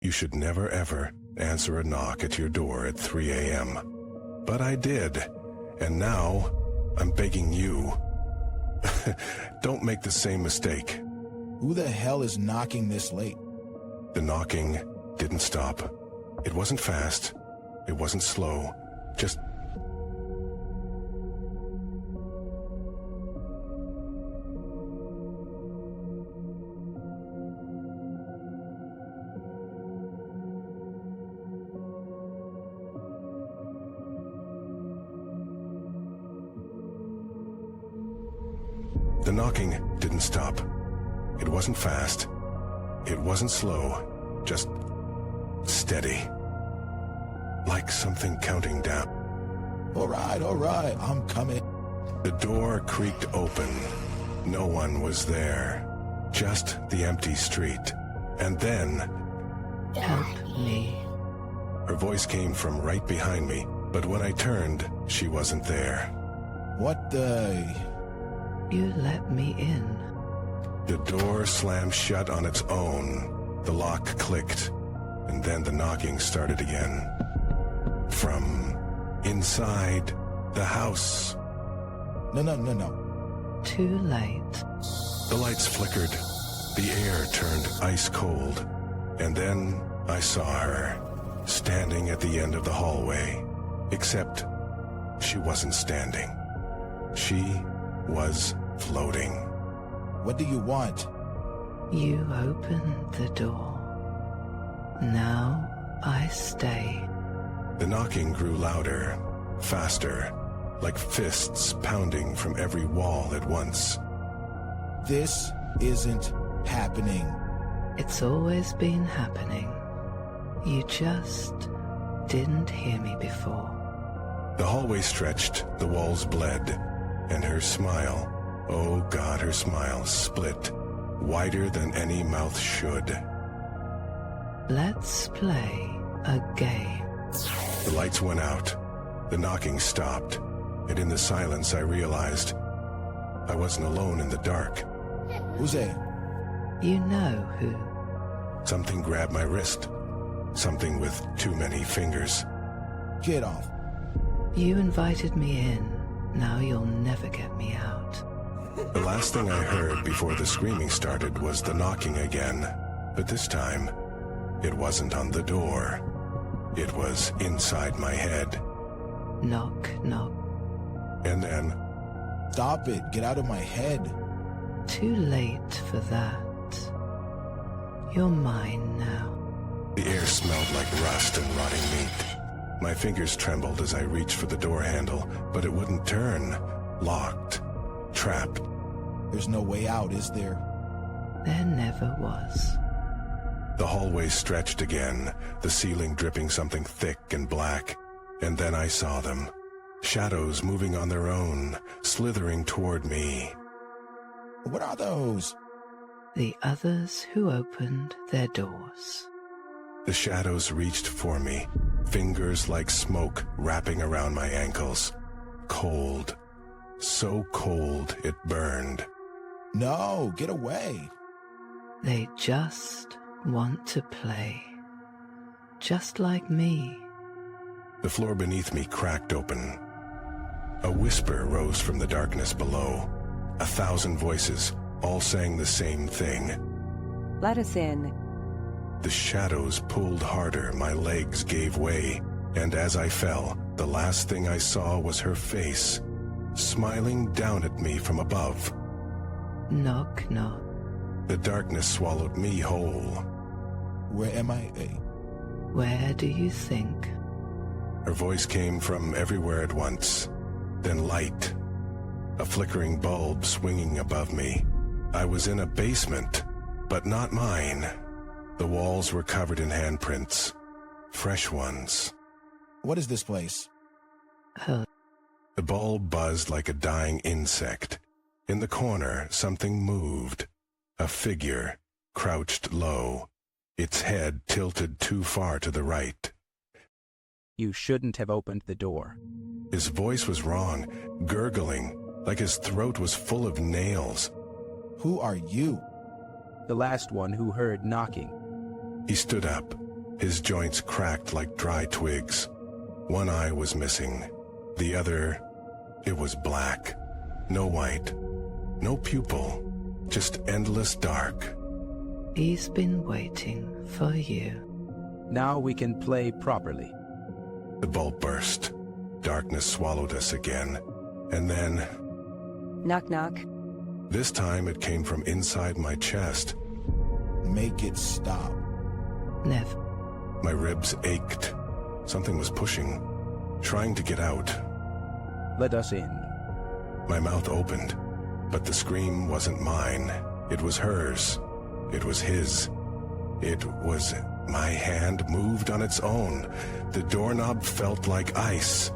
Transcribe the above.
You should never ever answer a knock at your door at 3 a.m. But I did, and now I'm begging you. Don't make the same mistake. Who the hell is knocking this late? The knocking didn't stop. It wasn't fast. It wasn't slow. Just... The knocking didn't stop. It wasn't fast. It wasn't slow. Just steady. Like something counting down. All right, I'm coming. The door creaked open. No one was there. Just the empty street. And then... Help me. Her voice came from right behind me, but when I turned, she wasn't there. What the... You let me in. The door slammed shut on its own. The lock clicked, and then the knocking started again. From inside the house. No. Too late. The lights flickered. The air turned ice cold. And then I saw her, standing at the end of the hallway. Except she wasn't standing. She was floating. What do you want? You opened the door. Now I stay. The knocking grew louder, faster, like fists pounding from every wall at once. This isn't happening. It's always been happening. You just didn't hear me before. The hallway stretched, the walls bled, and her smile, oh God, her smile split, wider than any mouth should. Let's play a game. The lights went out, the knocking stopped, and in the silence I realized I wasn't alone in the dark. Who's there? You know who. Something grabbed my wrist, something with too many fingers. Get off. You invited me in. Now you'll never get me out. The last thing I heard before the screaming started was the knocking again, but this time it wasn't on the door. It was inside my head. Knock, knock. And then... Stop it. Get out of my head. Too late for that. You're mine now. The air smelled like rust and rotting meat. My fingers trembled as I reached for the door handle, but it wouldn't turn. Locked. Trapped. There's no way out, is there? There never was. The hallway stretched again, the ceiling dripping something thick and black. And then I saw them. Shadows moving on their own, slithering toward me. What are those? The others who opened their doors. The shadows reached for me, fingers like smoke wrapping around my ankles. Cold. So cold it burned. No, get away. They just want to play. Just like me. The floor beneath me cracked open. A whisper rose from the darkness below. 1,000 voices, all saying the same thing. Let us in. The shadows pulled harder, my legs gave way, and as I fell, the last thing I saw was her face, smiling down at me from above. Knock, knock. The darkness swallowed me whole. Where am I? Where do you think? Her voice came from everywhere at once. Then light. A flickering bulb swinging above me. I was in a basement, but not mine. The walls were covered in handprints. Fresh ones. What is this place? Her. The bulb buzzed like a dying insect. In the corner, something moved. A figure, crouched low, its head tilted too far to the right. You shouldn't have opened the door. His voice was wrong, gurgling, like his throat was full of nails. Who are you? The last one who heard knocking. He stood up, His joints cracked like dry twigs. One eye was missing. The other, it was black. No white. No pupil. Just endless dark. He's been waiting for you. Now we can play properly. The bulb burst. Darkness swallowed us again. And then, Knock, knock. this time it came from inside my chest. Make it stop. Never. My ribs ached. Something was pushing, trying to get out. Let us in. My mouth opened, but the scream wasn't mine. It was hers. It was his. It was... My hand moved on its own. The doorknob felt like ice.